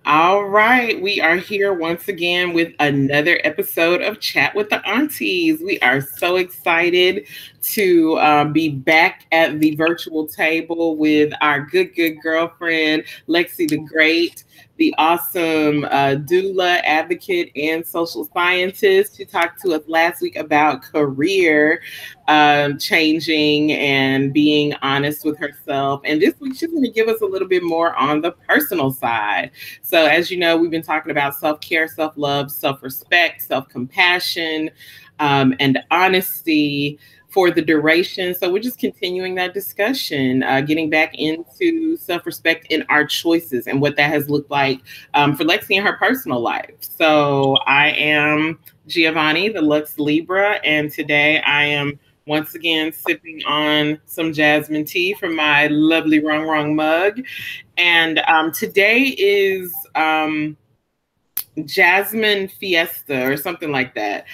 All right, we are here once again with another episode of Chat with the Aunties. We are so excited to be back at the virtual table with our good girlfriend, Lexi the Great, the awesome doula, advocate, and social scientist who talked to us last week about career changing and being honest with herself. And this week, she's going to give us a little bit more on the personal side. So, as you know, we've been talking about self care, self love, self respect, self compassion, and honesty for the duration. So, we're just continuing that discussion, getting back into self respect in our choices and what that has looked like for Lexi in her personal life. So, I am Giovanni, the Lux Libra, and today I am once again sipping on some jasmine tea from my lovely Wrong mug. And today is Jasmine Fiesta or something like that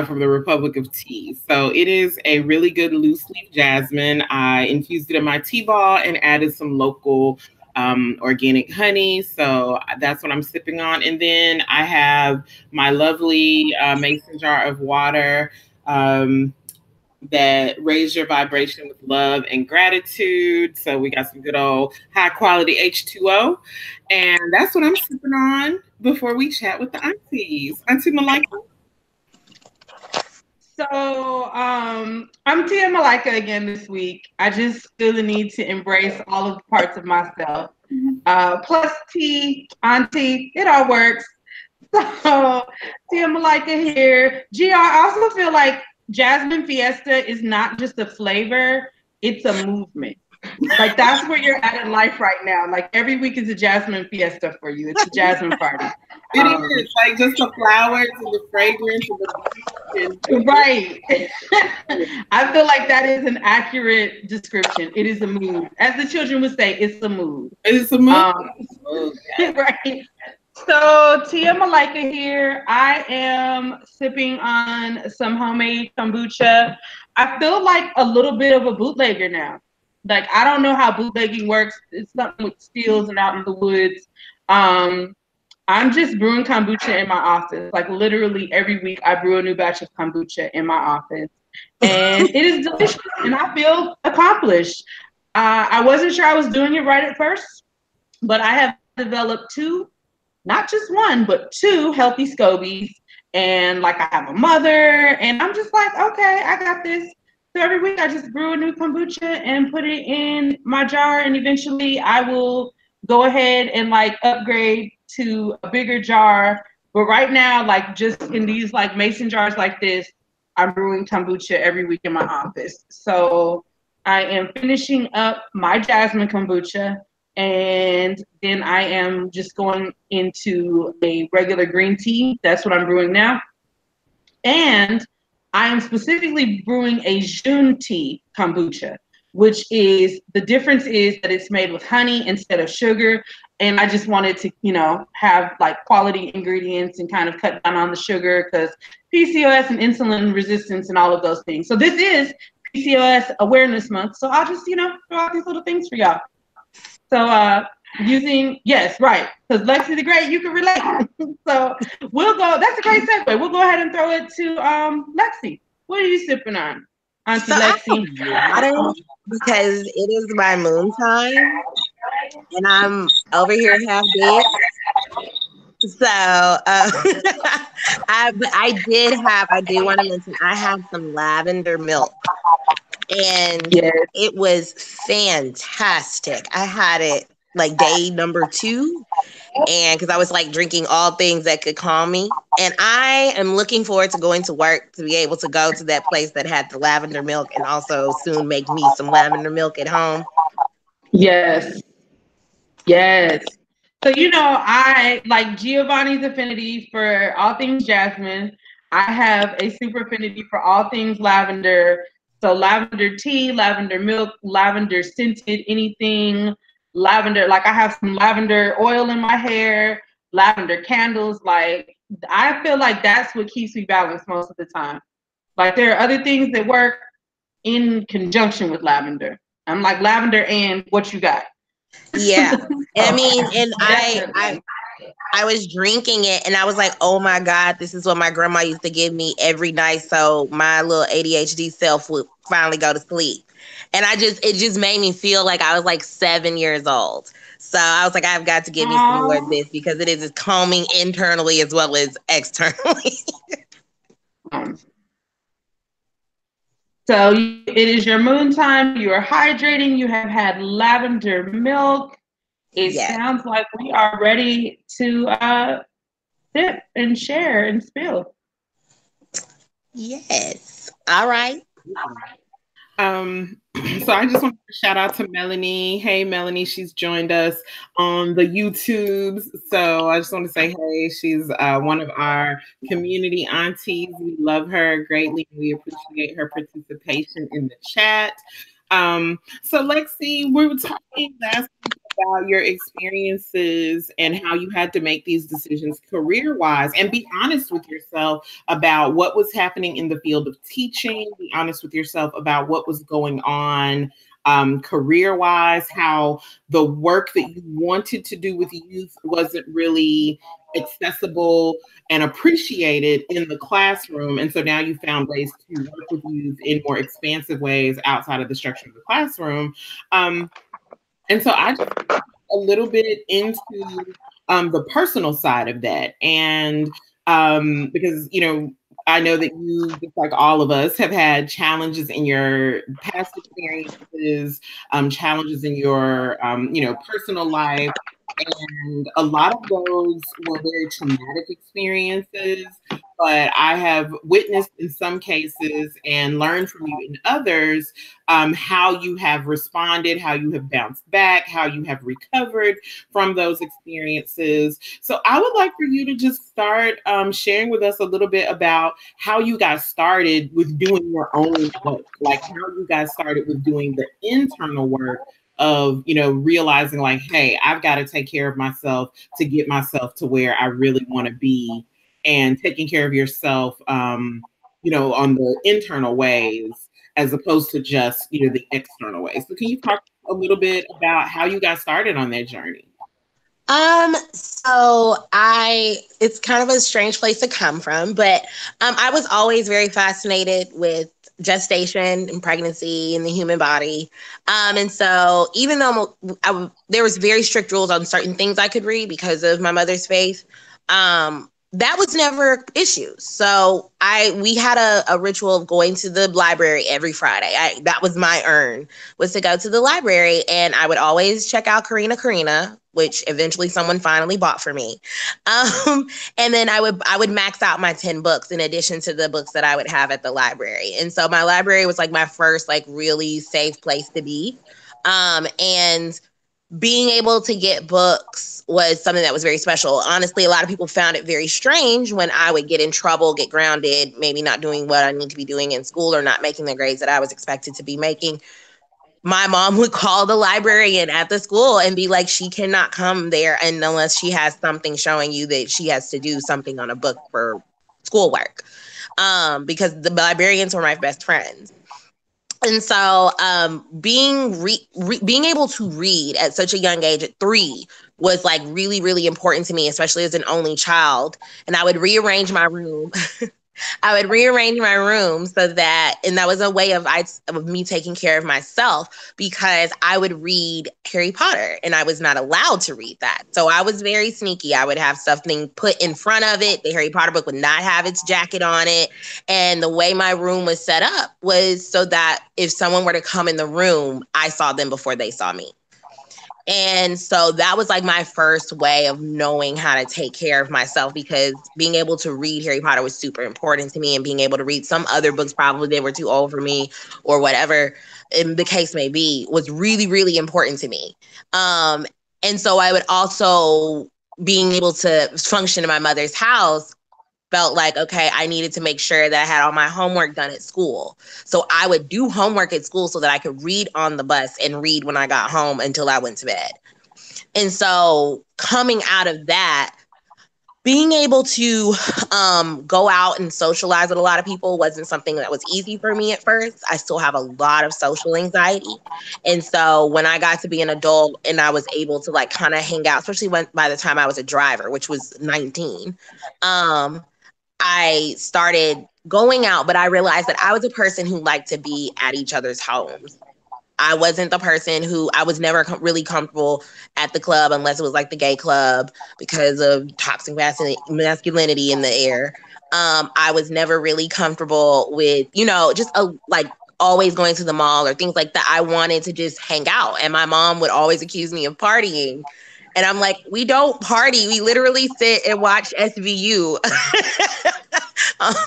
from the Republic of Tea. So it is a really good loose leaf jasmine. I infused it in my tea ball and added some local organic honey. So that's what I'm sipping on. And then I have my lovely mason jar of water. That raise your vibration with love and gratitude. So we got some good old high quality H2O. And that's what I'm sipping on before we chat with the aunties. Auntie Malika. So I'm Tia Malika again this week. I just feel the need to embrace all of the parts of myself. Plus tea, auntie, it all works. So Tia Malika here. I also feel like Jasmine Fiesta is not just a flavor, it's a movement. Like that's where you're at in life right now. Like every week is a Jasmine Fiesta for you. It's a Jasmine party. It is like just the flowers and the fragrance and the right. I feel like that is an accurate description. It is a mood. As the children would say, it's a mood. It's a mood. Right. So Tia Malika here. I am sipping on some homemade kombucha. I feel like a little bit of a bootlegger now. Like I don't know how bootlegging works. It's something with steels and out in the woods. I'm just brewing kombucha in my office. Like literally every week I brew a new batch of kombucha in my office. And it is delicious and I feel accomplished. I wasn't sure I was doing it right at first, but I have developed two, not just one, but two healthy scobies. And like I have a mother and I'm just like, okay, I got this. So every week I just brew a new kombucha and put it in my jar. And eventually I will go ahead and like upgrade to a bigger jar. But right now, like just in these like mason jars like this, I'm brewing kombucha every week in my office. So I am finishing up my jasmine kombucha. And then I am just going into a regular green tea. That's what I'm brewing now. And I am specifically brewing a Jun tea kombucha, which is the difference is that it's made with honey instead of sugar. And I just wanted to, have like quality ingredients and kind of cut down on the sugar because PCOS and insulin resistance and all of those things. So this is PCOS Awareness Month. So I'll just, throw out these little things for y'all. So yes, right. Because Lexi the Great, you can relate. So we'll go. That's a great segue. We'll go ahead and throw it to Lexi. What are you sipping on, Auntie Lexi? Water because it is my moon time, and I'm over here half dead. So I do want to mention I have some lavender milk. And It was fantastic. I had it like day number 2. And because I was like drinking all things that could calm me. And I am looking forward to going to work to be able to go to that place that had the lavender milk and also soon make me some lavender milk at home. Yes. Yes. So, I like Giovanni's affinity for all things jasmine. I have a super affinity for all things lavender. So lavender tea, lavender milk, lavender scented anything, lavender. Like I have some lavender oil in my hair, lavender candles. Like I feel like that's what keeps me balanced most of the time. Like there are other things that work in conjunction with lavender. I'm like lavender and what you got. Yeah. I mean, and I was drinking it and I was like, oh my God, this is what my grandma used to give me every night. So my little ADHD self would finally go to sleep. And it just made me feel like I was like 7 years old. So I was like, I've got to give me some more of this because it is calming internally as well as externally. So it is your moon time. You are hydrating. You have had lavender milk. It sounds like we are ready to sip and share and spill. Yes. All right. So I just want to shout out to Melanie. Hey, Melanie, she's joined us on the YouTubes. So I just want to say, hey, she's one of our community aunties. We love her greatly. We appreciate her participation in the chat. So Lexi, we were talking last week about your experiences and how you had to make these decisions career-wise, and be honest with yourself about what was happening in the field of teaching, be honest with yourself about what was going on career-wise, how the work that you wanted to do with youth wasn't really accessible and appreciated in the classroom. And so now you found ways to work with youth in more expansive ways outside of the structure of the classroom. And so I just a little bit into the personal side of that. And because, you know, I know that you, just like all of us, have had challenges in your past experiences, challenges in your, you know, personal life. And a lot of those were very traumatic experiences, but I have witnessed in some cases and learned from you in others how you have responded, how you have bounced back, how you have recovered from those experiences. So I would like for you to just start sharing with us a little bit about how you got started with doing your own work, like how you got started with doing the internal work of, you know, realizing like, hey, I've got to take care of myself to get myself to where I really want to be, and taking care of yourself, you know, on the internal ways as opposed to just, you know, the external ways. So can you talk a little bit about how you got started on that journey? It's kind of a strange place to come from, but I was always very fascinated with gestation and pregnancy and the human body. And so even though there was very strict rules on certain things I could read because of my mother's faith, that was never issue. So we had a ritual of going to the library every Friday. That was my was to go to the library, and I would always check out Karina, which eventually someone finally bought for me. And then I would max out my 10 books in addition to the books that I would have at the library. And so my library was like my first like really safe place to be. And being able to get books was something that was very special. Honestly, a lot of people found it very strange when I would get in trouble, get grounded, maybe not doing what I need to be doing in school or not making the grades that I was expected to be making. My mom would call the librarian at the school and be like, she cannot come there unless she has something showing you that she has to do something on a book for schoolwork. Because the librarians were my best friends. And so being able to read at such a young age, at 3, was like really, really important to me, especially as an only child. And I would rearrange my room. So that, and that was a way of me taking care of myself, because I would read Harry Potter and I was not allowed to read that. So I was very sneaky. I would have something put in front of it. The Harry Potter book would not have its jacket on it. And the way my room was set up was so that if someone were to come in the room, I saw them before they saw me. And so that was like my first way of knowing how to take care of myself, because being able to read Harry Potter was super important to me, and being able to read some other books, probably they were too old for me or whatever the case may be, was really, really important to me. And so I would also, being able to function in my mother's house, felt like, okay, I needed to make sure that I had all my homework done at school. So I would do homework at school so that I could read on the bus and read when I got home until I went to bed. And so coming out of that, being able to go out and socialize with a lot of people wasn't something that was easy for me at first. I still have a lot of social anxiety. And so when I got to be an adult and I was able to like kind of hang out, especially by the time I was a driver, which was 19, I started going out, but I realized that I was a person who liked to be at each other's homes. I wasn't the person who I was never really comfortable at the club unless it was like the gay club because of toxic masculinity in the air. I was never really comfortable with, just like always going to the mall or things like that. I wanted to just hang out. And my mom would always accuse me of partying. And I'm like, we don't party. We literally sit and watch SVU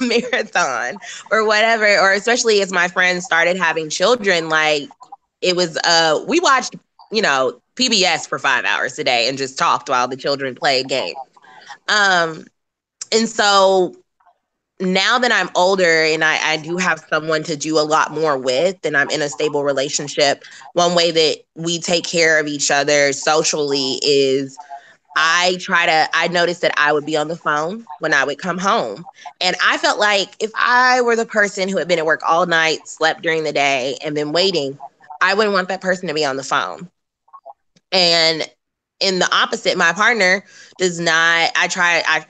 marathon or whatever. Or especially as my friends started having children, like it was, we watched, PBS for 5 hours a day and just talked while the children played games. And so now that I'm older and I do have someone to do a lot more with and I'm in a stable relationship, one way that we take care of each other socially is I noticed that I would be on the phone when I would come home. And I felt like if I were the person who had been at work all night, slept during the day, and been waiting, I wouldn't want that person to be on the phone. And in the opposite, my partner does not.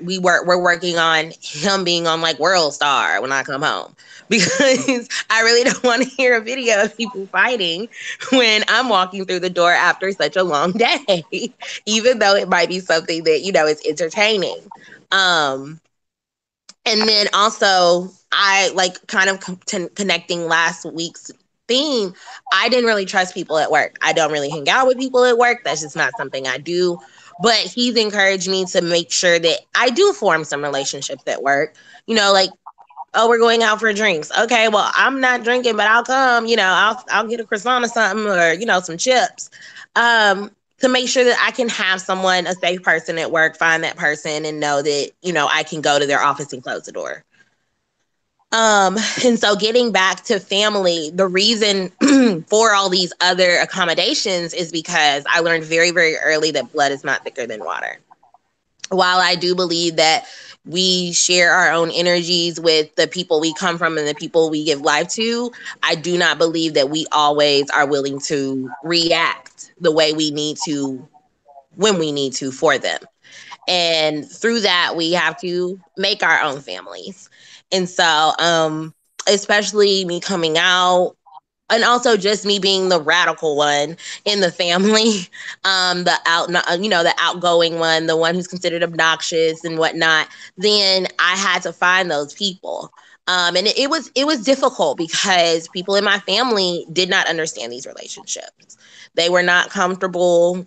We're working on him being on like World Star when I come home because I really don't want to hear a video of people fighting when I'm walking through the door after such a long day, even though it might be something that, is entertaining. And then also I like kind of connecting last week's theme. I didn't really trust people at work. I don't really hang out with people at work. That's just not something I do. But he's encouraged me to make sure that I do form some relationships at work. Like, oh, we're going out for drinks. Okay, well, I'm not drinking, but I'll come. I'll get a croissant or something, or some chips. To make sure that I can have someone, a safe person at work, find that person and know that, I can go to their office and close the door. And so getting back to family, the reason for all these other accommodations is because I learned very, very early that blood is not thicker than water. While I do believe that we share our own energies with the people we come from and the people we give life to, I do not believe that we always are willing to react the way we need to when we need to for them. And through that, we have to make our own families. And so, especially me coming out and also just me being the radical one in the family, the outgoing one, the one who's considered obnoxious and whatnot, then I had to find those people. And it was difficult because people in my family did not understand these relationships. They were not comfortable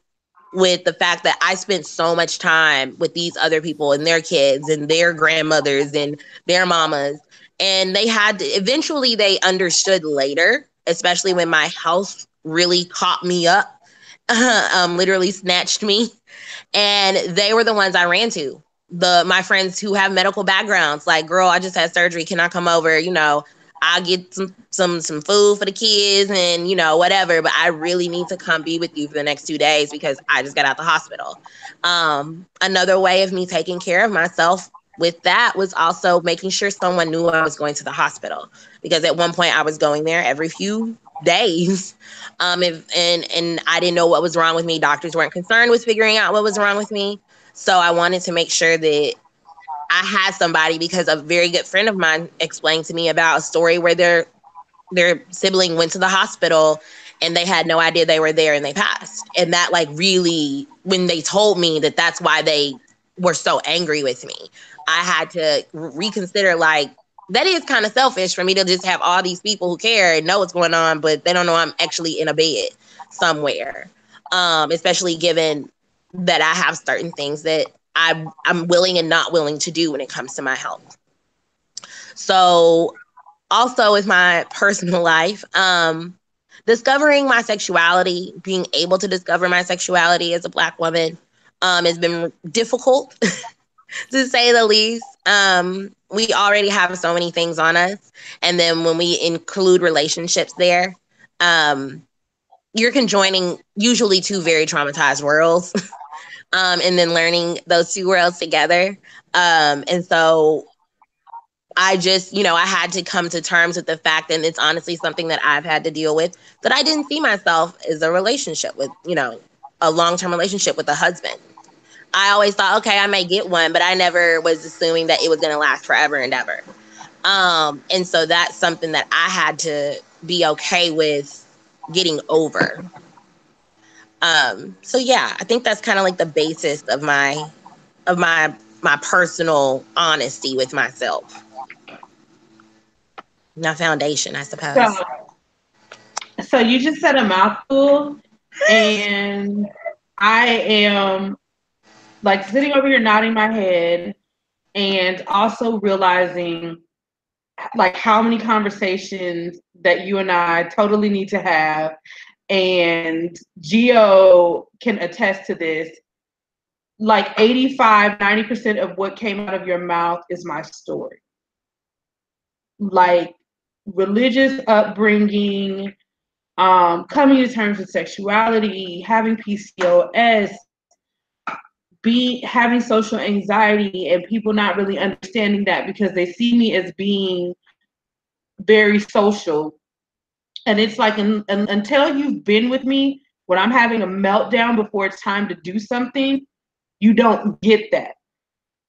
with the fact that I spent so much time with these other people and their kids and their grandmothers and their mamas. And eventually they understood later, especially when my health really caught me up, literally snatched me. And they were the ones I ran to. My friends who have medical backgrounds, like, girl, I just had surgery. Can I come over? I'll get some food for the kids and, whatever. But I really need to come be with you for the next 2 days because I just got out the hospital. Another way of me taking care of myself with that was also making sure someone knew I was going to the hospital. Because at one point I was going there every few days. And I didn't know what was wrong with me. Doctors weren't concerned with figuring out what was wrong with me. So I wanted to make sure that I had somebody, because a very good friend of mine explained to me about a story where their sibling went to the hospital and they had no idea they were there and they passed. And that really, when they told me that that's why they were so angry with me, I had to reconsider, that is kind of selfish for me to just have all these people who care and know what's going on, but they don't know I'm actually in a bed somewhere. Especially given that I have certain things that I'm willing and not willing to do when it comes to my health. So also with my personal life, discovering my sexuality, being able to discover my sexuality as a Black woman, has been difficult to say the least. We already have so many things on us. And then when we include relationships there, you're conjoining usually two very traumatized worlds. and then learning those two worlds together. And so I just, I had to come to terms with the fact, and it's honestly something that I've had to deal with, that I didn't see myself as a relationship with, a long-term relationship with a husband. I always thought, okay, I may get one, but I never was assuming that it was going to last forever and ever. And so that's something that I had to be okay with getting over. So yeah, I think that's kind of like the basis of my personal honesty with myself. My foundation, I suppose. So you just said a mouthful, and I am like sitting over here nodding my head and also realizing like how many conversations that you and I totally need to have. And Gio can attest to this. Like 85, 90% of what came out of your mouth is my story. Like religious upbringing, coming to terms with sexuality, having PCOS, having social anxiety, and people not really understanding that because they see me as being very social. And it's like until you've been with me when I'm having a meltdown before it's time to do something, you don't get that.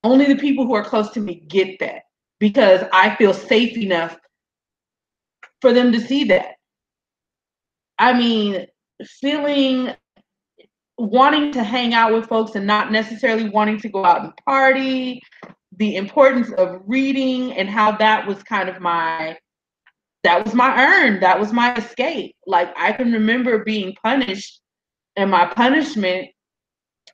Only the people who are close to me get that because I feel safe enough for them to see that. I mean, wanting to hang out with folks and not necessarily wanting to go out and party, the importance of reading and how that was kind of my urn, that was my escape. Like I can remember being punished, and my punishment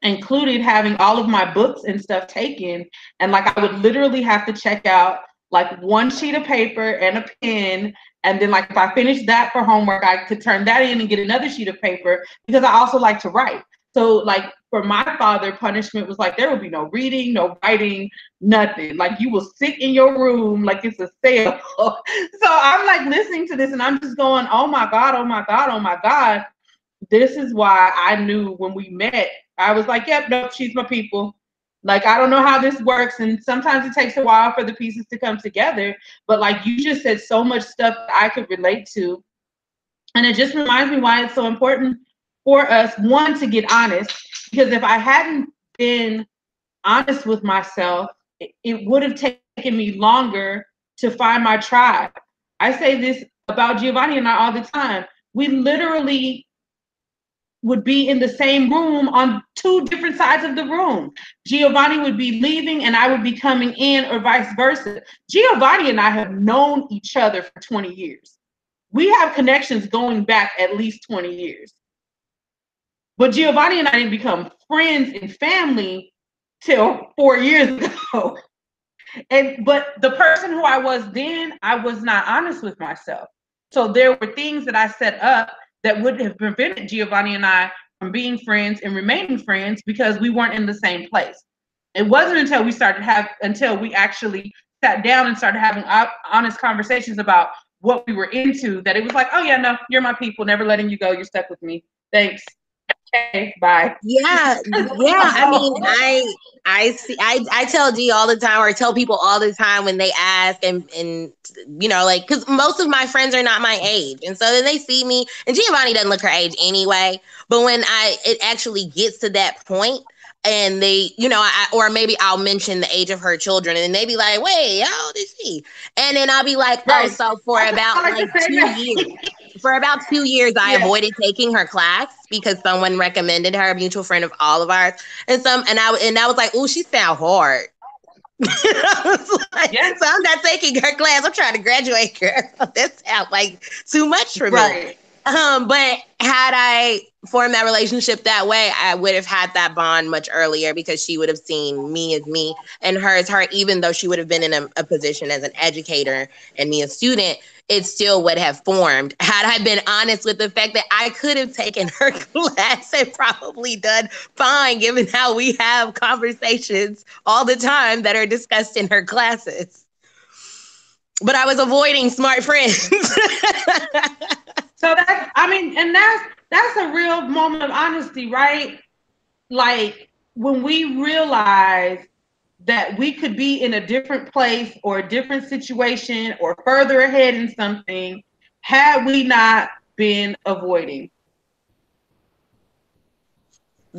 included having all of my books and stuff taken, and like I would literally have to check out like one sheet of paper and a pen, and then like if I finished that for homework, I could turn that in and get another sheet of paper because I also like to write. So like for my father, punishment was like there would be no reading, no writing, nothing. Like you will sit in your room like it's a cell. So I'm like listening to this and I'm just going, oh my God, oh my God, oh my God. This is why I knew when we met, I was like, yep, nope, she's my people. Like, I don't know how this works. And sometimes it takes a while for the pieces to come together. But like you just said so much stuff that I could relate to. And it just reminds me why it's so important for us, one, to get honest. Because if I hadn't been honest with myself, it would have taken me longer to find my tribe. I say this about Giovanni and I all the time. We literally would be in the same room on two different sides of the room. Giovanni would be leaving and I would be coming in, or vice versa. Giovanni and I have known each other for 20 years. We have connections going back at least 20 years. But Giovanni and I didn't become friends and family till 4 years ago. But the person who I was then, I was not honest with myself. So there were things that I set up that would have prevented Giovanni and I from being friends and remaining friends because we weren't in the same place. It wasn't until we actually sat down and started having honest conversations about what we were into that it was like, oh yeah, no, you're my people, never letting you go. You're stuck with me. Thanks. Okay, bye. Yeah. I mean, I tell G all the time, or I tell people all the time when they ask, and like, because most of my friends are not my age, and so then they see me, and Giovanni doesn't look her age anyway. But when it actually gets to that point, and they, or maybe I'll mention the age of her children, and then they be like, "Wait, how old is she?" And then I'll be like, "Oh, so for about like 2 years." For about 2 years, I avoided taking her class because someone recommended her, a mutual friend of all of ours. And I was like, "Oh, she sound hard." I was like, so I'm not taking her class. I'm trying to graduate her. That sounds like too much for me. But had I formed that relationship that way, I would have had that bond much earlier because she would have seen me as me and her as her, even though she would have been in a position as an educator and me a student. It still would have formed had I been honest with the fact that I could have taken her class and probably done fine, given how we have conversations all the time that are discussed in her classes. But I was avoiding smart friends. So that's a real moment of honesty, right? Like when we realized that we could be in a different place or a different situation or further ahead in something had we not been avoiding.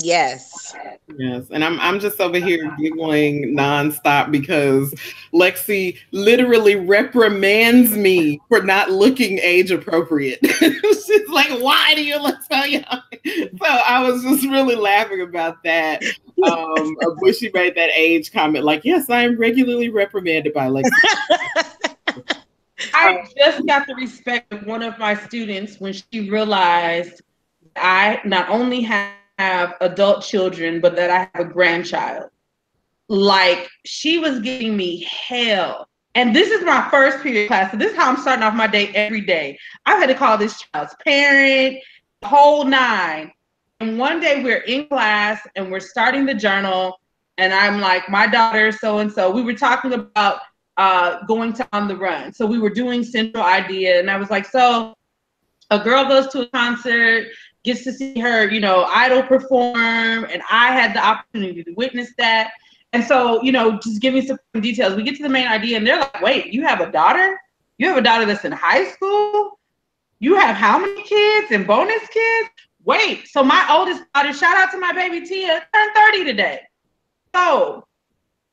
Yes. Yes, and I'm just over here giggling nonstop because Lexi literally reprimands me for not looking age appropriate. She's like, "Why do you look so young?" So I was just really laughing about that. When she made that age comment, like, "Yes, I am regularly reprimanded by Lexi." I just got the respect of one of my students when she realized I not only have adult children, but that I have a grandchild. Like, she was giving me hell. And this is my first period class. So this is how I'm starting off my day every day. I've had to call this child's parent, the whole nine. And one day we're in class and we're starting the journal. And I'm like, my daughter, so-and-so, we were talking about going to On the Run. So we were doing Central Idea. And I was like, so a girl goes to a concert, gets to see her, idol perform, and I had the opportunity to witness that. And so, just give me some details. We get to the main idea, and they're like, wait, you have a daughter? You have a daughter that's in high school? You have how many kids and bonus kids? Wait, so my oldest daughter, shout out to my baby Tia, turned 30 today. So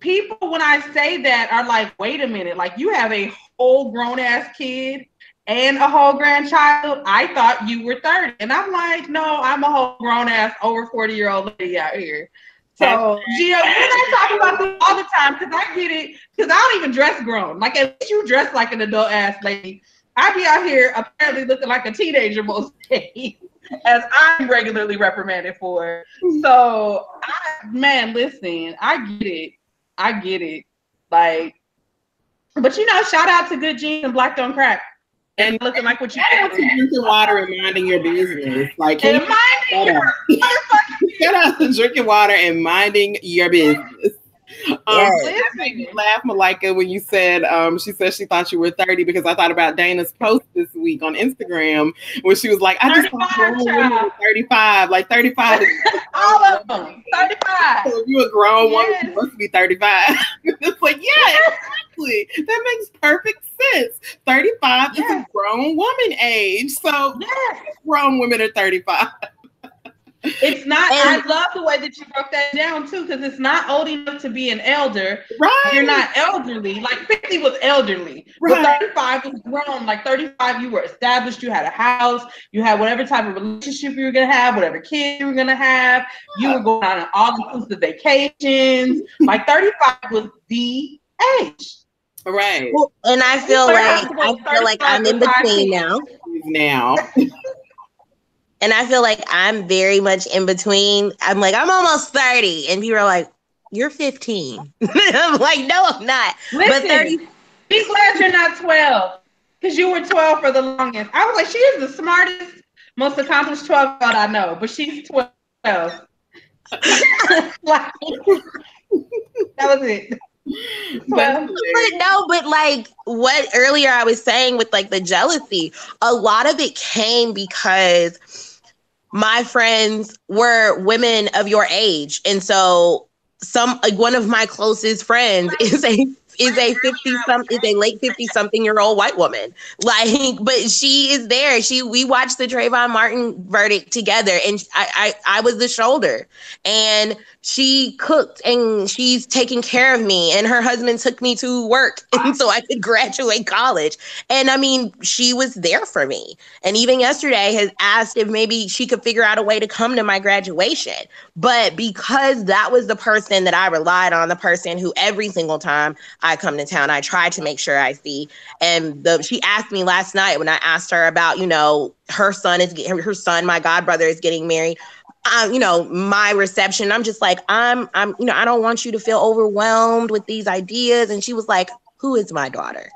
people, when I say that, are like, wait a minute, like, you have a whole grown-ass kid and a whole grandchild. I thought you were 30. And I'm like, no, I'm a whole grown-ass, over 40-year-old lady out here. So, Gio, you and I talk about this all the time because I get it, because I don't even dress grown. Like, at least you dress like an adult-ass lady. I be out here apparently looking like a teenager most days, as I'm regularly reprimanded for. So, man, listen, I get it. Like, but shout out to Good Jeans and Black Don't Crack. And looking like what you shout out to drinking water and minding your business. Like, and minding your shout out to drinking water and minding your business. That made me laugh, Malika, when you said she said she thought you were 30, because I thought about Dana's post this week on Instagram where she was like, I just thought grown women were 35. Like 35 is all of them. 35. So if you're a grown woman, you must be 35. It's like, yeah, exactly. That makes perfect sense. 35 is a grown woman age. So grown women are 35. It's not, I love the way that you broke that down too, because it's not old enough to be an elder. Right. You're not elderly. Like 50 was elderly. Right. But 35 was grown. Like 35, you were established, you had a house, you had whatever type of relationship you were gonna have, whatever kids you were gonna have, you were going on all-inclusive vacations. Like 35 was the age. Right. Well, and I feel like I'm in between now. And I feel like I'm very much in between. I'm like, I'm almost 30. And people are like, you're 15. I'm like, no, I'm not. Listen, but 30. Be glad you're not 12. Because you were 12 for the longest. I was like, she is the smartest, most accomplished 12-year-old I know. But she's 12. Like, that was it. But like what earlier I was saying with like the jealousy, a lot of it came because my friends were women of your age. And so one of my closest friends is a late 50-something-year-old white woman. Like, but she is there. We watched the Trayvon Martin verdict together, and I was the shoulder, and she cooked and she's taking care of me, and her husband took me to work and so I could graduate college. And I mean, she was there for me. And even yesterday has asked if maybe she could figure out a way to come to my graduation. But because that was the person that I relied on, the person who every single time I come to town, I try to make sure I see. And she asked me last night when I asked her about, her son, my godbrother, is getting married. My reception, I'm just like, I don't want you to feel overwhelmed with these ideas. And she was like, who is my daughter?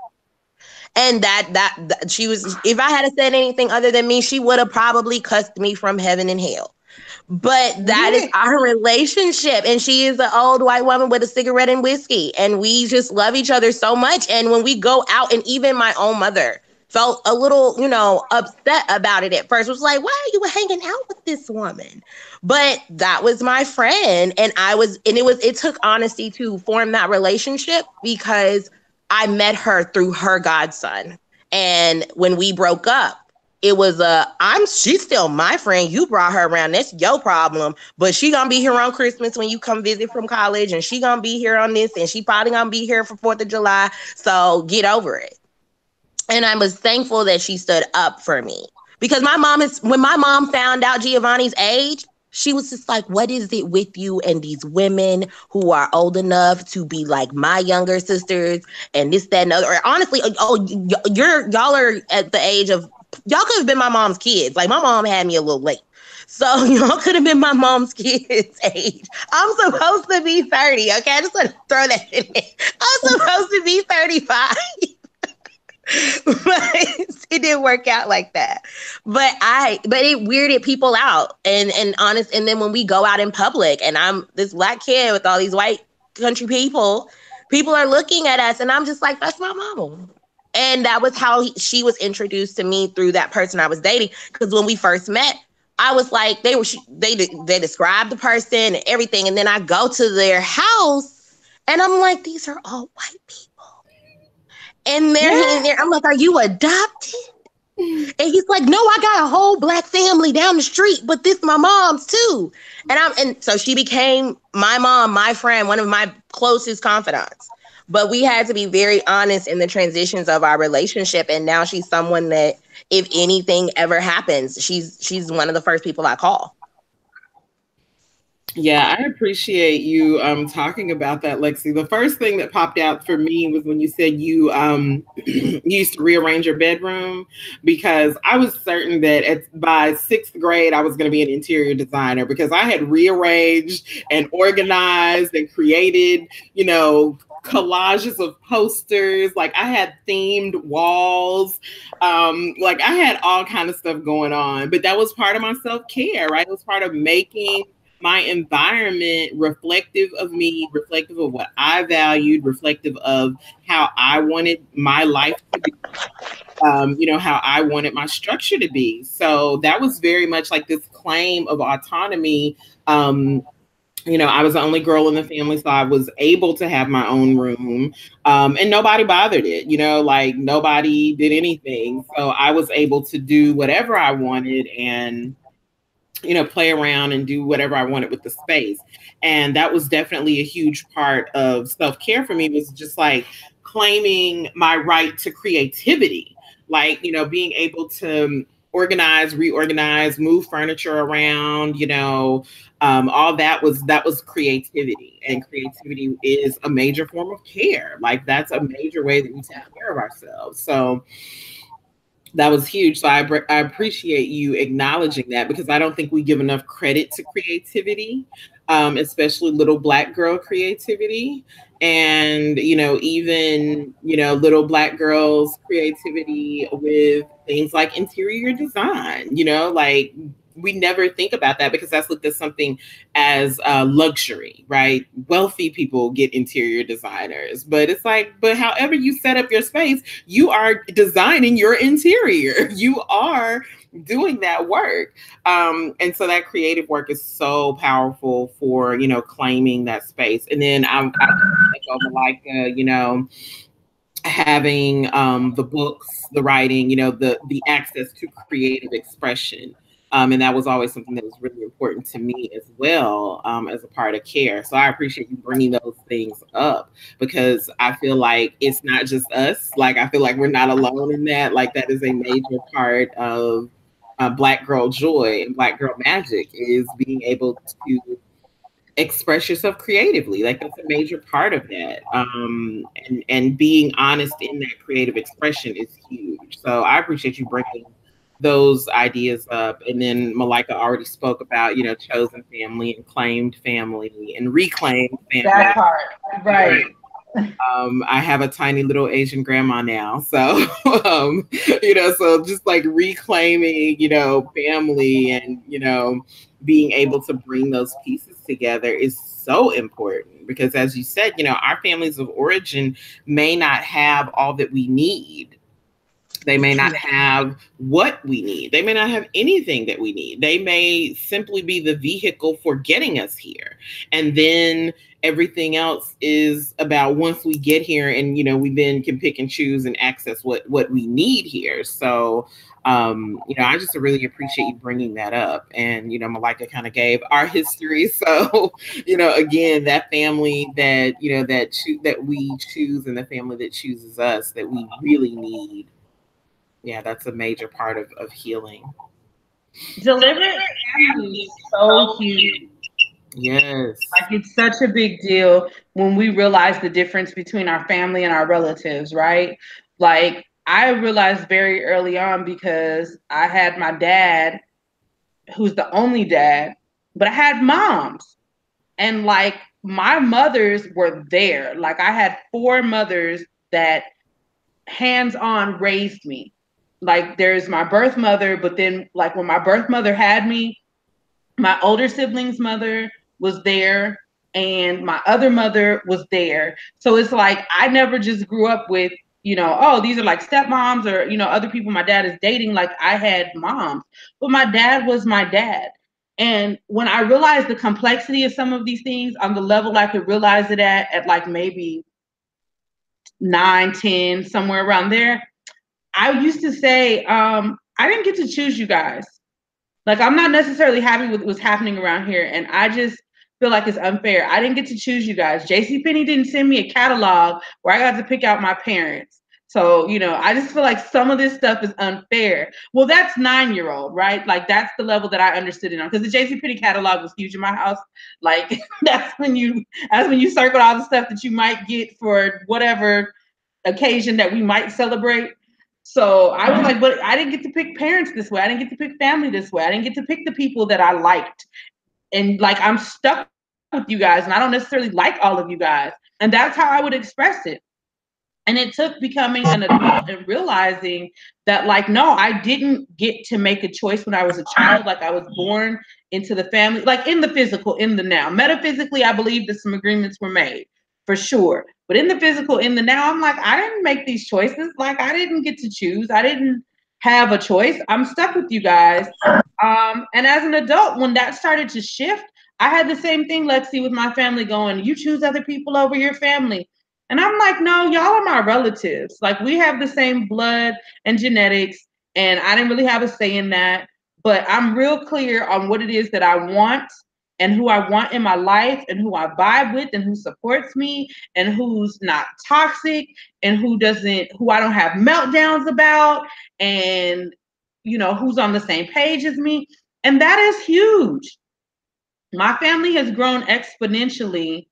And that she was, if I had said anything other than me, she would have probably cussed me from heaven and hell. But that is our relationship. And she is an old white woman with a cigarette and whiskey. And we just love each other so much. And when we go out, and even my own mother felt a little, upset about it at first. Was like, why are you hanging out with this woman? But that was my friend. And it took honesty to form that relationship, because I met her through her godson. And when we broke up, it was she's still my friend. You brought her around. That's your problem. But she gonna be here on Christmas when you come visit from college, and she gonna be here on this, and she probably gonna be here for 4th of July. So get over it. And I was thankful that she stood up for me, because when my mom found out Giovanni's age, she was just like, what is it with you and these women who are old enough to be like my younger sisters and this, that, and other? Or honestly, y'all are at the age of, y'all could have been my mom's kids. Like, my mom had me a little late. So y'all could have been my mom's kids' age. I'm supposed to be 30, okay? I just want to throw that in there. I'm supposed to be 35. But it didn't work out like that. But it weirded people out. And then when we go out in public and I'm this Black kid with all these white country people are looking at us, and I'm just like, that's my mama. And that was how she was introduced to me, through that person I was dating. Because when we first met, I was like, they described the person and everything. And then I go to their house and I'm like, these are all white people. And they're in there. I'm like, are you adopted? And he's like, no, I got a whole Black family down the street, but this my mom's too. And so she became my mom, my friend, one of my closest confidants. But we had to be very honest in the transitions of our relationship. And now she's someone that, if anything ever happens, she's one of the first people I call. Yeah, I appreciate you talking about that, Lexi. The first thing that popped out for me was when you said you used to rearrange your bedroom, because I was certain that by 6th grade I was going to be an interior designer, because I had rearranged and organized and created, collages of posters. Like, I had themed walls. Like, I had all kind of stuff going on, but that was part of my self-care, right? It was part of making my environment reflective of me, reflective of what I valued, reflective of how I wanted my life to be, how I wanted my structure to be. So that was very much like this claim of autonomy. I was the only girl in the family, so I was able to have my own room, and nobody bothered it, like nobody did anything. So I was able to do whatever I wanted and play around and do whatever I wanted with the space. And that was definitely a huge part of self-care for me, was just like claiming my right to creativity, like, being able to organize, reorganize, move furniture around, all that was creativity. And creativity is a major form of care. Like, that's a major way that we take care of ourselves. So that was huge. So I appreciate you acknowledging that, because I don't think we give enough credit to creativity, especially little Black girl creativity. And, even, little Black girls' creativity with things like interior design, like, we never think about that, because that's looked at something as luxury, right? Wealthy people get interior designers, but it's like, but however you set up your space, you are designing your interior. You are doing that work. And so that creative work is so powerful for, claiming that space. And then I'm like, having the books, the writing, the access to creative expression. And that was always something that was really important to me as well, as a part of care. So I appreciate you bringing those things up, because I feel like it's not just us. Like, I feel like we're not alone in that. Like, that is a major part of Black girl joy and Black girl magic, is being able to express yourself creatively. Like, that's a major part of that. And being honest in that creative expression is huge. So I appreciate you bringing those ideas up. And then Malika already spoke about, chosen family and claimed family and reclaimed family. That part, right. I have a tiny little Asian grandma now. So, so just like reclaiming, family and, being able to bring those pieces together is so important, because as you said, our families of origin may not have all that we need, They may not have what we need. They may not have anything that we need. They may simply be the vehicle for getting us here. And then everything else is about once we get here, and, you know, we then can pick and choose and access what we need here. So, you know, I just really appreciate you bringing that up. And, you know, Malika kind of gave our history. So, you know, again, that family that, you know, that we choose, and the family that chooses us, that we really need. Yeah, that's a major part of healing. Deliberate family is so huge. Yes. Like, it's such a big deal when we realize the difference between our family and our relatives, right? Like, I realized very early on, because I had my dad, who's the only dad, but I had moms. And like, my mothers were there. Like, I had 4 mothers that hands-on raised me. Like, there's my birth mother, but then like when my birth mother had me, my older sibling's mother was there, and my other mother was there. So it's like, I never just grew up with, you know, oh, these are like stepmoms, or, you know, other people my dad is dating. Like, I had moms, but my dad was my dad. And when I realized the complexity of some of these things on the level I could realize it at like maybe 9, 10, somewhere around there, I used to say, I didn't get to choose you guys. Like, I'm not necessarily happy with what's happening around here, and I just feel like it's unfair. I didn't get to choose you guys. JCPenney didn't send me a catalog where I got to pick out my parents. So, you know, I just feel like some of this stuff is unfair. Well, that's 9-year-old, right? Like, that's the level that I understood it on, because the JCPenney catalog was huge in my house. Like, that's when you circle all the stuff that you might get for whatever occasion that we might celebrate. So I was like, but I didn't get to pick parents this way. I didn't get to pick family this way. I didn't get to pick the people that I liked. And like, I'm stuck with you guys, and I don't necessarily like all of you guys. And that's how I would express it. And it took becoming an adult and realizing that, like, no, I didn't get to make a choice when I was a child. Like, I was born into the family, like in the physical, in the now. Metaphysically, I believe that some agreements were made, for sure. But in the physical, in the now, I'm like, I didn't make these choices. Like, I didn't get to choose. I didn't have a choice. I'm stuck with you guys. And as an adult, when that started to shift, I had the same thing, Lexi, with my family going, you choose other people over your family. And I'm like, no, y'all are my relatives. Like, we have the same blood and genetics, and I didn't really have a say in that. But I'm real clear on what it is that I want, and who I want in my life, and who I vibe with, and who supports me, and who's not toxic, and who I don't have meltdowns about, and, you know, who's on the same page as me. And that is huge. My family has grown exponentially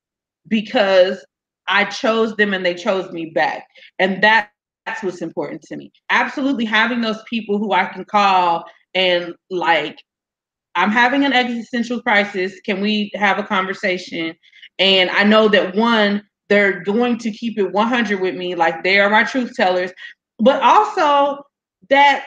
because I chose them and they chose me back. And that's what's important to me. Absolutely having those people who I can call and, like, I'm having an existential crisis. Can we have a conversation? And I know that, one, they're going to keep it 100 with me. Like, they are my truth tellers. But also that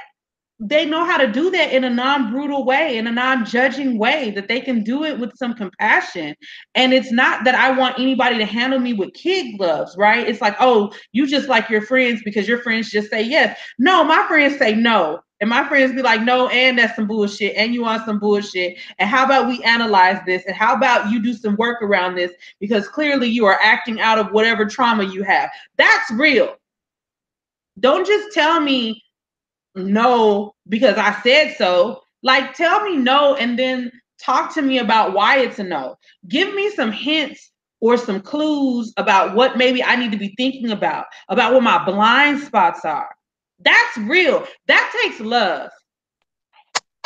they know how to do that in a non-brutal way, in a non-judging way, that they can do it with some compassion. And it's not that I want anybody to handle me with kid gloves, right? It's like, oh, you just like your friends because your friends just say yes. No, my friends say no. And my friends be like, no, and that's some bullshit, and you want some bullshit. And how about we analyze this? And how about you do some work around this? Because clearly you are acting out of whatever trauma you have. That's real. Don't just tell me no because I said so. Like, tell me no and then talk to me about why it's a no. Give me some hints or some clues about what maybe I need to be thinking about what my blind spots are. That's real. That takes love.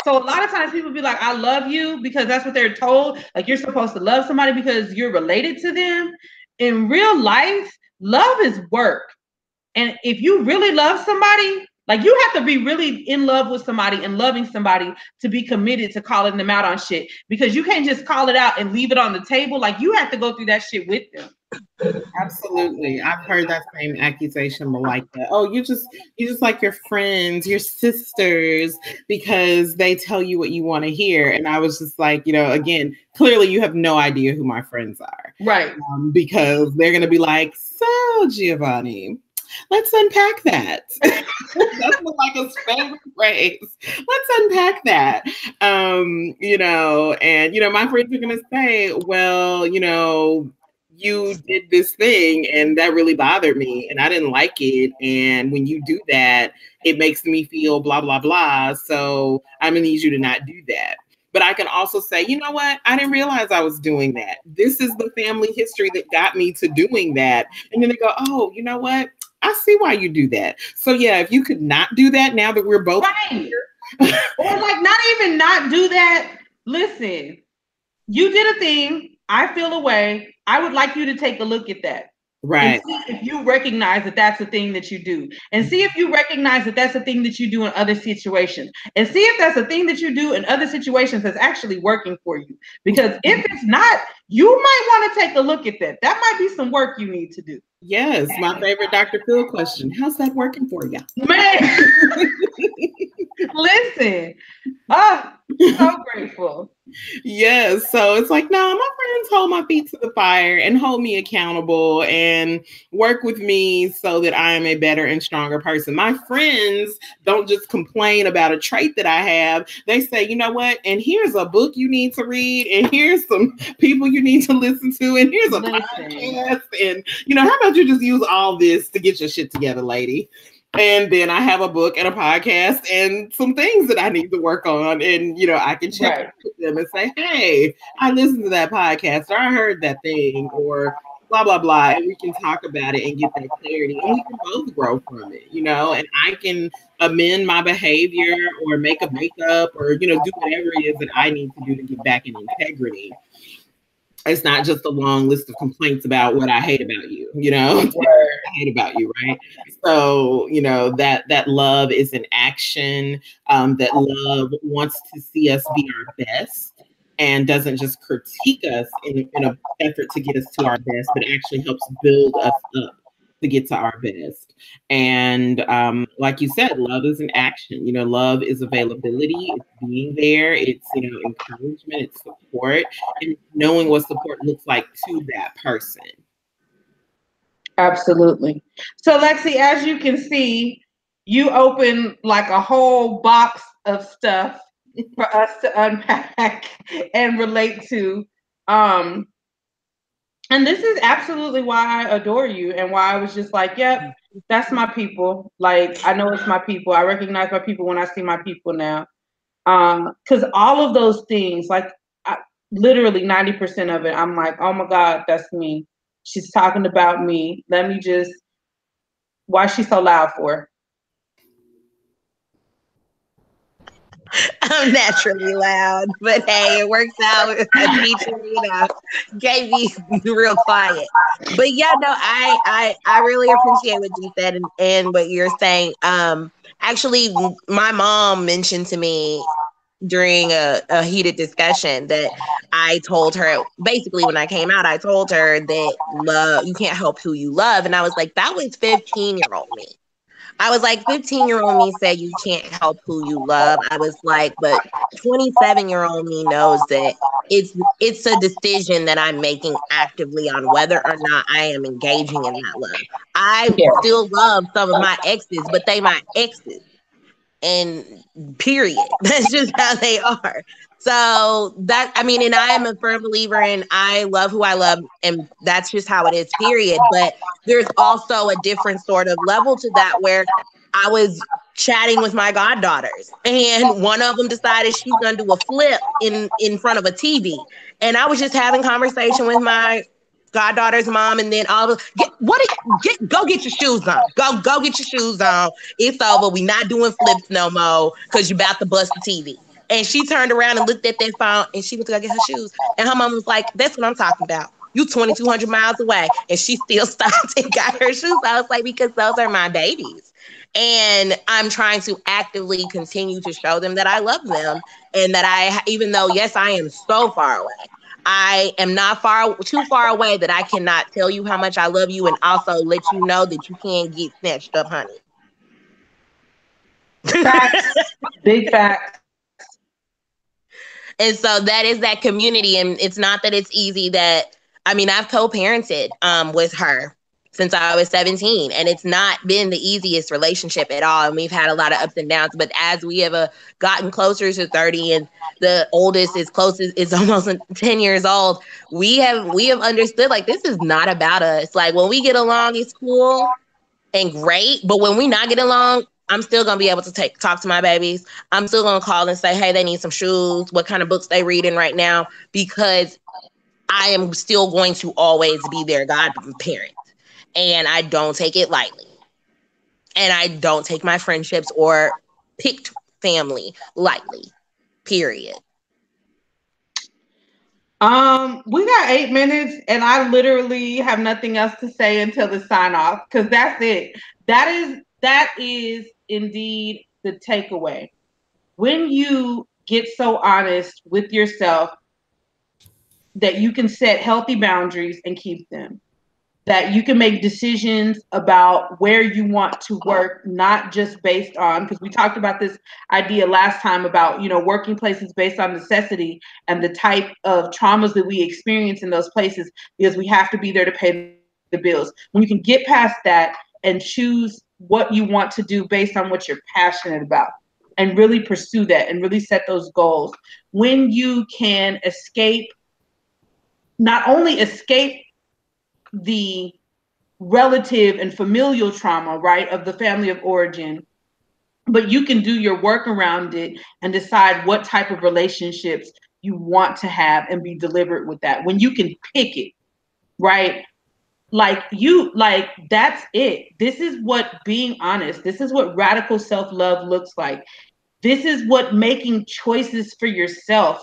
So a lot of times people be like, I love you because that's what they're told. Like, you're supposed to love somebody because you're related to them. In real life, love is work. And if you really love somebody, like, you have to be really in love with somebody and loving somebody to be committed to calling them out on shit, because you can't just call it out and leave it on the table. Like, you have to go through that shit with them. Absolutely. I've heard that same accusation, Malika. Oh, you just like your friends, your sisters, because they tell you what you want to hear. And I was just like, you know, again, clearly you have no idea who my friends are. Right. Because they're going to be like, so Giovanni, Let's unpack that. That's Malika's favorite phrase. Let's unpack that. And my friends are gonna say, well, you did this thing and that really bothered me and I didn't like it. And when you do that, it makes me feel blah, blah, blah. So I'm gonna need you to not do that. But I can also say, you know what? I didn't realize I was doing that. This is the family history that got me to doing that. And then they go, oh, you know what? I see why you do that. So yeah, if you could not do that now that we're both right. Or like not even not do that. Listen, you did a thing. I feel a way. I would like you to take a look at that. Right. And see if you recognize that that's a thing that you do. And see if you recognize that that's a thing that you do in other situations. And see if that's a thing that you do in other situations that's actually working for you. Because if it's not, you might want to take a look at that. That might be some work you need to do. Yes, my favorite Dr. Phil question. How's that working for you? Man, listen. So grateful. Yes. So it's like, no, my friends hold my feet to the fire and hold me accountable and work with me so that I am a better and stronger person. My friends don't just complain about a trait that I have. They say, you know what? And here's a book you need to read, and here's some people you need to listen to, and here's a podcast. And, how about you just use all this to get your shit together, lady? And then I have a book and a podcast and some things that I need to work on. And, I can check with them and say, hey, I listened to that podcast, or I heard that thing, or blah, blah, blah. And we can talk about it and get that clarity. And we can both grow from it, and I can amend my behavior or make a makeup or, do whatever it is that I need to do to get back in integrity. It's not just a long list of complaints about what I hate about you, I hate about you, right? So, that love is an action, that love wants to see us be our best and doesn't just critique us in an effort to get us to our best, but actually helps build us up to get to our best. And like you said, love is an action. Love is availability. It's being there. It's, encouragement. It's support. And knowing what support looks like to that person. Absolutely. So, Lexi, as you can see, you open like a whole box of stuff for us to unpack and relate to. And this is absolutely why I adore you and why I was just like, yep, that's my people. Like, I know it's my people. I recognize my people when I see my people now. Because all of those things, like literally 90% of it, I'm like, oh my God, that's me. She's talking about me. Let me just, why is she so loud for? I'm naturally loud, but hey, it works out. A teacher, gave me real quiet. But yeah, no, I really appreciate what you said and what you're saying. Actually, my mom mentioned to me during a heated discussion that I told her, basically when I came out, I told her that love, you can't help who you love. And I was like, that was 15-year-old me. I was like, 15-year-old me said you can't help who you love. I was like, but 27-year-old me knows that it's a decision that I'm making actively on whether or not I am engaging in that love. I still love some of my exes, but they my exes. And period. That's just how they are. So and I am a firm believer in I love who I love, and that's just how it is, period. But there's also a different sort of level to that where I was chatting with my goddaughters, and one of them decided she's gonna do a flip in front of a TV. And I was just having conversation with my goddaughter's mom, and then all of go get your shoes on. Go get your shoes on. It's over. We not doing flips no more because you about to bust the TV. And she turned around and looked at that phone, and she went to go get her shoes. And her mom was like, "That's what I'm talking about. You 2,200 miles away," and she still stopped and got her shoes. I was like, because those are my babies. And I'm trying to actively continue to show them that I love them, and that even though, yes, I am so far away, I am not too far away that I cannot tell you how much I love you and also let you know that you can't get snatched up, honey. Facts. Big facts. And so that is that community. And it's not that it's easy I've co-parented with her since I was 17. And it's not been the easiest relationship at all. And we've had a lot of ups and downs. But as we have gotten closer to 30 and the oldest is closest is almost 10 years old, we have understood like this is not about us. Like when we get along, it's cool and great. But when we not get along, I'm still going to be able to talk to my babies. I'm still going to call and say, hey, they need some shoes, what kind of books they reading right now, because I am still going to always be their godparent. And I don't take it lightly. And I don't take my friendships or picked family lightly, period. We got 8 minutes and I literally have nothing else to say until the sign off, because that's it. That is indeed the takeaway. When you get so honest with yourself that you can set healthy boundaries and keep them, that you can make decisions about where you want to work, not just based on, because we talked about this idea last time about, working places based on necessity and the type of traumas that we experience in those places because we have to be there to pay the bills. When you can get past that and choose what you want to do based on what you're passionate about and really pursue that and really set those goals, when you can not only escape the relative and familial trauma, right, of the family of origin, but you can do your work around it and decide what type of relationships you want to have and be deliberate with that. When you can pick it, right? That's it. This is what being honest, this is what radical self-love looks like. This is what making choices for yourself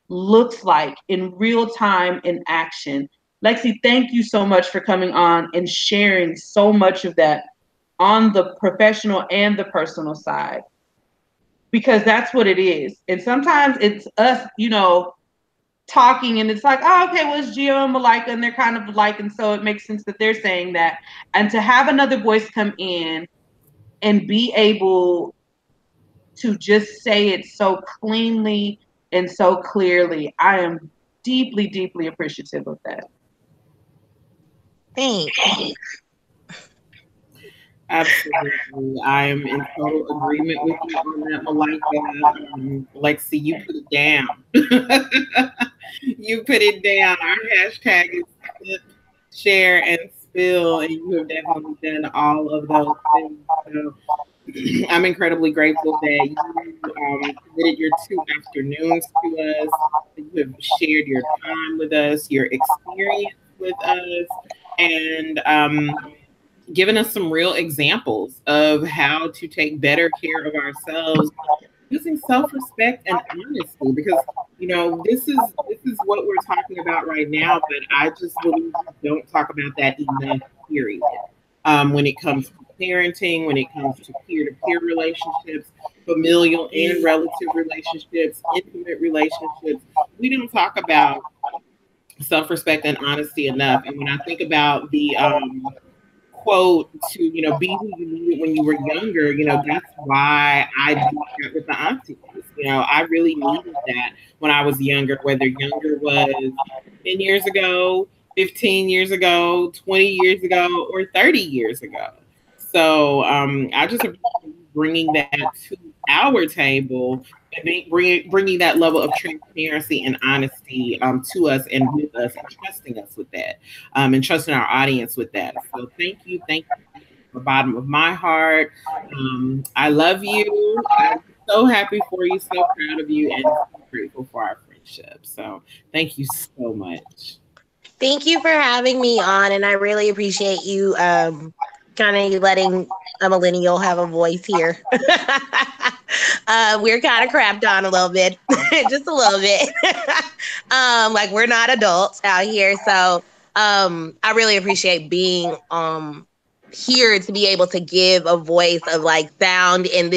looks like in real time in action. Lexi, thank you so much for coming on and sharing so much of that on the professional and the personal side, because that's what it is. And sometimes it's us, talking and it's like, oh, okay, well, it's Gio and Malika and they're kind of alike. And so it makes sense that they're saying that. And to have another voice come in and be able to just say it so cleanly and so clearly, I am deeply, deeply appreciative of that. Thanks. Absolutely. I am in total agreement with you on that, Malika. Lexi, you put it down. You put it down. Our hashtag is sip, share, and spill, and you have definitely done all of those things. So I'm incredibly grateful that you committed your 2 afternoons to us. You have shared your time with us, your experience with us, and given us some real examples of how to take better care of ourselves using self-respect and honesty, because this is what we're talking about right now, but I just believe we don't talk about that enough, period. When it comes to parenting, when it comes to peer-to-peer relationships, familial and relative relationships, intimate relationships, we don't talk about self-respect and honesty enough. And when I think about the quote to be who you needed when you were younger, that's why I do that with the AunTeas. I really needed that when I was younger, whether younger was 10 years ago, 15 years ago, 20 years ago, or 30 years ago. So I just appreciate bringing that to our table and bringing that level of transparency and honesty to us and with us, and trusting us with that, and trusting our audience with that. So thank you from the bottom of my heart. I love you. I'm so happy for you, so proud of you, and so grateful for our friendship. So thank you so much. Thank you for having me on, and I really appreciate you kind of letting a millennial have a voice here. We're kind of crapped on a little bit, just a little bit. Like we're not adults out here. So I really appreciate being here to be able to give a voice of like sound. And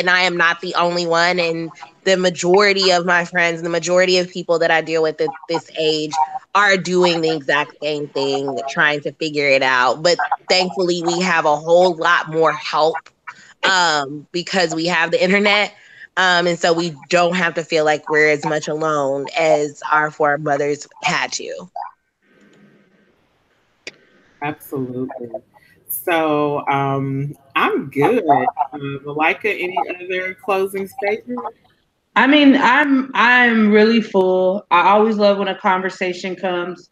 I am not the only one. And the majority of my friends, the majority of people that I deal with at this age are doing the exact same thing, trying to figure it out. But thankfully, we have a whole lot more help because we have the internet. And so we don't have to feel like we're as much alone as our foremothers had to. Absolutely. So I'm good. Malika, any other closing statements? I mean, I'm really full. I always love when a conversation comes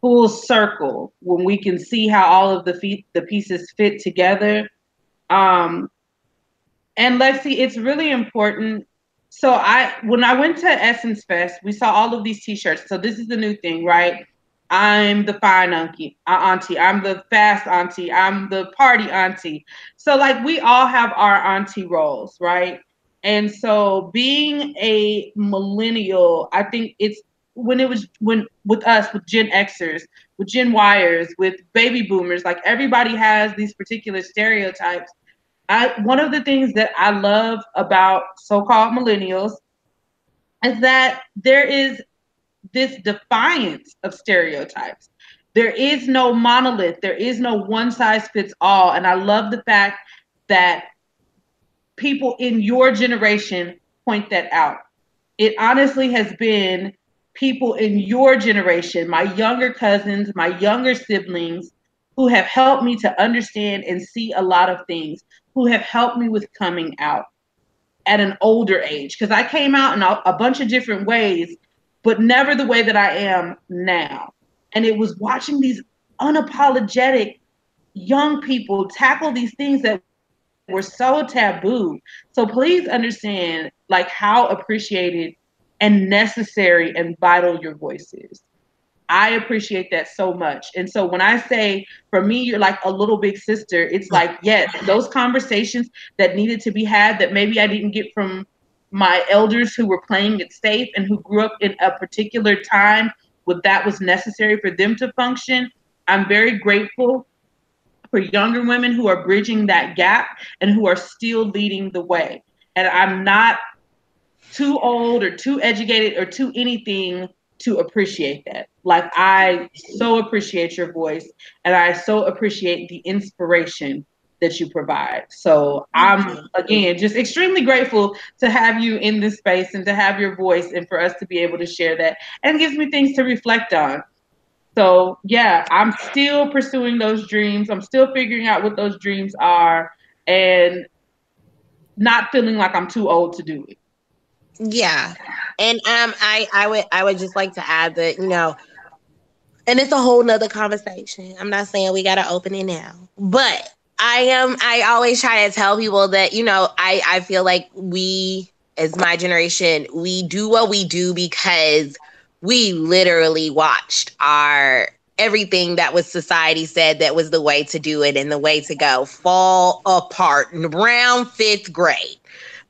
full circle when we can see how all of the pieces fit together. Um, and Lexi, it's really important. So when I went to Essence Fest, we saw all of these T-shirts. So this is the new thing, right? I'm the fine auntie. I'm the fast auntie. I'm the party auntie. So like we all have our auntie roles, right? And so being a millennial, I think it's when with us, with Gen Xers, with Gen Yers, with baby boomers, like everybody has these particular stereotypes. One of the things that I love about so-called millennials is that there is this defiance of stereotypes. There is no monolith. There is no one size fits all. And I love the fact that people in your generation point that out. It honestly has been people in your generation, my younger cousins, my younger siblings, who have helped me to understand and see a lot of things, who have helped me with coming out at an older age. Because I came out in a bunch of different ways, but never the way that I am now. And it was watching these unapologetic young people tackle these things that were so taboo. So please understand like how appreciated and necessary and vital your voice is. I appreciate that so much. And so when I say for me, you're like a little big sister, it's like, yes, those conversations that needed to be had that maybe I didn't get from my elders who were playing it safe and who grew up in a particular time where that was necessary for them to function. I'm very grateful for younger women who are bridging that gap and who are still leading the way. And I'm not too old or too educated or too anything to appreciate that. Like, I so appreciate your voice and I so appreciate the inspiration that you provide. So I'm, again, just extremely grateful to have you in this space and to have your voice and for us to be able to share that. And it gives me things to reflect on. So yeah, I'm still pursuing those dreams. I'm still figuring out what those dreams are and not feeling like I'm too old to do it. Yeah. And I would just like to add that, and it's a whole nother conversation. I'm not saying we gotta open it now. But I always try to tell people that, I feel like we, as my generation, we do what we do because we literally watched our everything that was society said that was the way to do it and the way to go fall apart around fifth grade.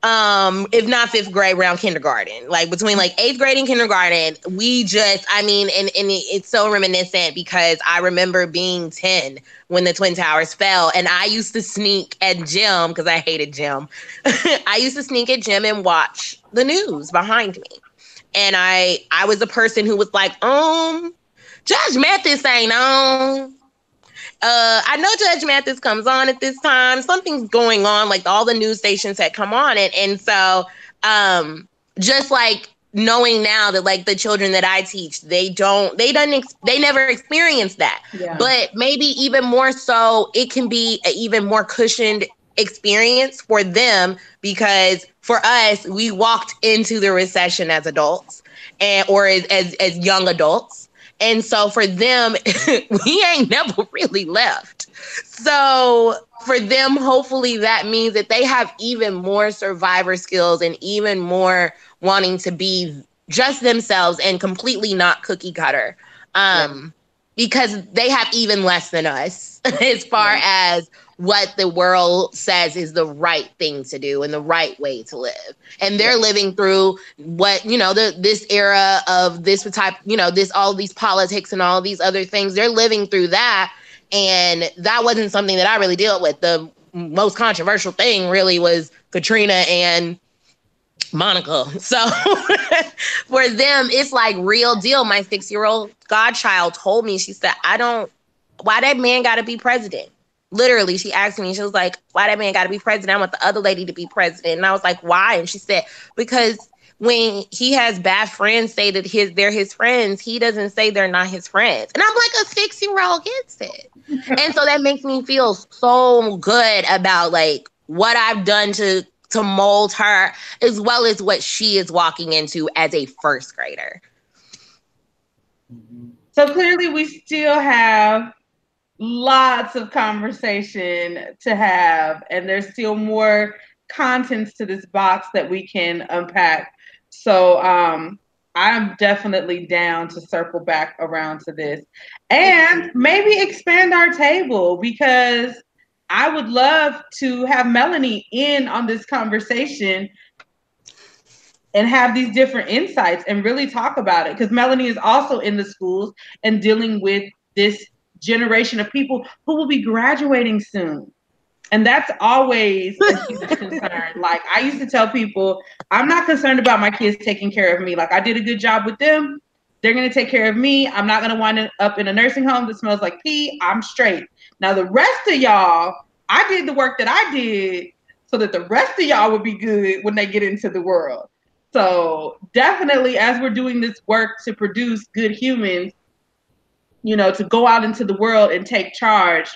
If not fifth grade, around kindergarten, like between like eighth grade and kindergarten, it's so reminiscent because I remember being 10 when the Twin Towers fell, and I used to sneak at gym because I hated gym. I used to sneak at gym and watch the news behind me, and I was a person who was like, Judge Mathis ain't on. I know Judge Mathis comes on at this time. Something's going on. Like all the news stations had come on it. And so just like knowing now that like the children that I teach, they never experience that. Yeah. But maybe even more so, it can be an even more cushioned experience for them because for us, we walked into the recession as adults or as young adults. And so for them, we ain't never really left. So for them, hopefully that means that they have even more survivor skills and even more wanting to be just themselves and completely not cookie cutter. Because they have even less than us as far as what the world says is the right thing to do and the right way to live. And they're living through what, this era of this type, all these politics and all these other things. They're living through that. And that wasn't something that I really dealt with. The most controversial thing really was Katrina and Monica. So for them, it's like real deal. My 6-year-old godchild told me, she said, why that man got to be president? Literally, she asked me, she was like, why that man got to be president? I want the other lady to be president. And I was like, why? And she said, because when he has bad friends say that they're his friends, he doesn't say they're not his friends. And I'm like, a 6-year-old gets it. And so that makes me feel so good about like what I've done to mold her, as well as what she is walking into as a first grader. So clearly we still have lots of conversation to have, and there's still more contents to this box that we can unpack. So I'm definitely down to circle back around to this and maybe expand our table, because I would love to have Melanie in on this conversation and have these different insights and really talk about it, because Melanie is also in the schools and dealing with this generation of people who will be graduating soon. And that's always a huge concern. Like, I used to tell people, I'm not concerned about my kids taking care of me. Like, I did a good job with them. They're going to take care of me. I'm not going to wind up in a nursing home that smells like pee. I'm straight. Now, the rest of y'all, I did the work that I did so that the rest of y'all would be good when they get into the world. So definitely, as we're doing this work to produce good humans, you know, to go out into the world and take charge,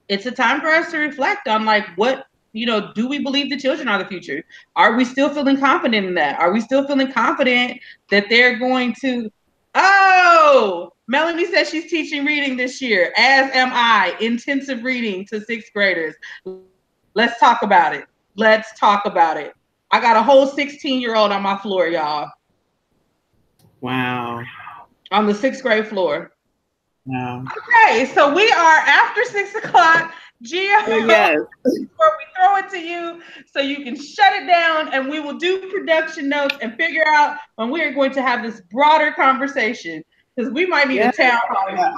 it's a time for us to reflect on, like, what, you know, do we believe the children are the future? Are we still feeling confident in that? Are we still feeling confident that they're going to, oh, Melanie says she's teaching reading this year, as am I, intensive reading to sixth graders. Let's talk about it. Let's talk about it. I got a whole 16-year-old on my floor, y'all. Wow. On the sixth grade floor. Wow. Okay, so we are after 6 o'clock. Gia, yes. Before we throw it to you so you can shut it down, and we will do production notes and figure out when we are going to have this broader conversation, because we might need a town hall.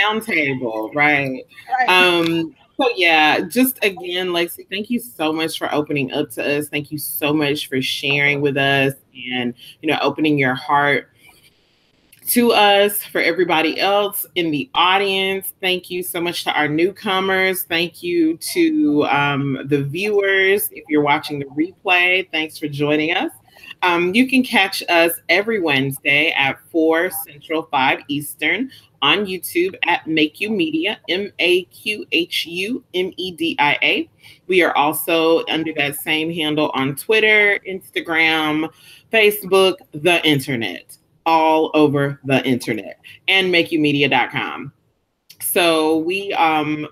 Round table, right. So yeah, just again, Lexi, thank you so much for opening up to us. Thank you so much for sharing with us and, you know, opening your heart to us. For everybody else in the audience, thank you so much to our newcomers. Thank you to the viewers. If you're watching the replay, thanks for joining us. You can catch us every Wednesday at 4 Central, 5 Eastern on YouTube at Make You Media, MAQHUMEDIA. We are also under that same handle on Twitter, Instagram, Facebook, the internet, all over the internet, and makeyoumedia.com. So we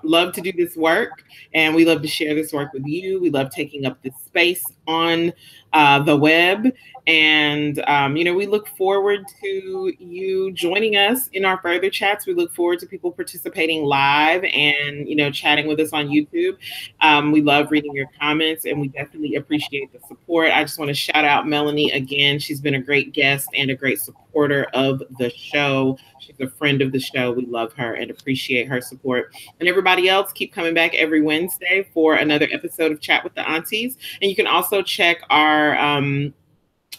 love to do this work, and we love to share this work with you. We love taking up this space on the web. And, you know, we look forward to you joining us in our further chats. We look forward to people participating live and, you know, chatting with us on YouTube. We love reading your comments, and we definitely appreciate the support. I just want to shout out Melanie again. She's been a great guest and a great supporter of the show. She's a friend of the show. We love her and appreciate her support. And everybody else, keep coming back every Wednesday for another episode of Chat with the Aunties. And you can also check our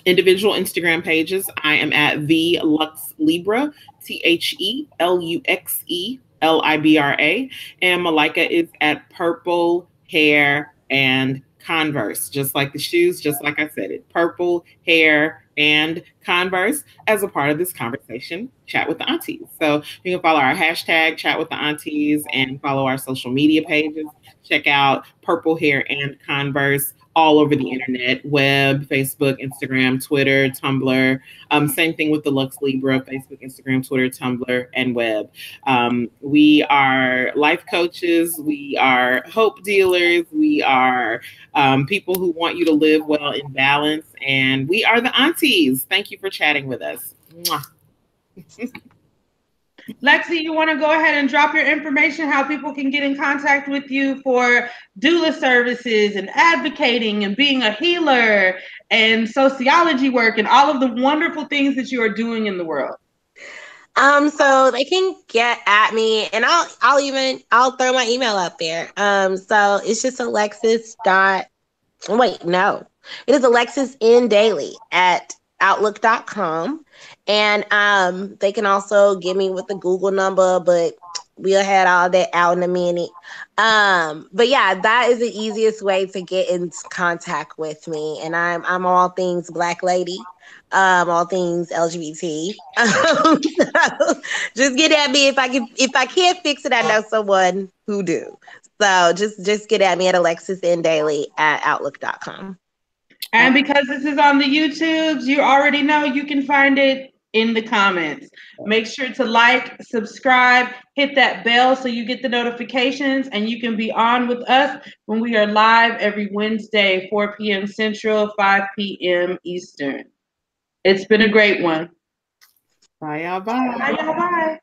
individual Instagram pages. I am at the Lux Libra, TheLuxeLibra, and Malika is at Purple Hair and Converse, just like the shoes, just like I said it, Purple Hair and Converse, as a part of this conversation, Chat with the Aunties. So you can follow our hashtag Chat with the Aunties and follow our social media pages. Check out Purple Hair and Converse all over the internet, web, Facebook, Instagram, Twitter, Tumblr. Same thing with the Lux Libra, Facebook, Instagram, Twitter, Tumblr, and web. We are life coaches. We are hope dealers. We are people who want you to live well in balance. And we are the Aunties. Thank you for chatting with us. Mwah. Lexi, you want to go ahead and drop your information, how people can get in contact with you for doula services and advocating and being a healer and sociology work and all of the wonderful things that you are doing in the world? So they can get at me, and I'll throw my email up there. So it's just Alexis it is Alexis N Daily at outlook.com. And they can also get me with the Google number, but we'll head all that out in a minute. But yeah, that is the easiest way to get in contact with me. And I'm all things Black lady. all things LGBT. So just get at me if I can't fix it. I know someone who do. So just get at me at alexisndaily@outlook.com. And because this is on the YouTubes, you already know you can find it in the comments. Make sure to like, subscribe, hit that bell so you get the notifications, and you can be on with us when we are live every Wednesday, 4 p.m. Central, 5 p.m. Eastern. It's been a great one. Bye, y'all. Bye. Bye, y'all. Bye.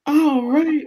All right.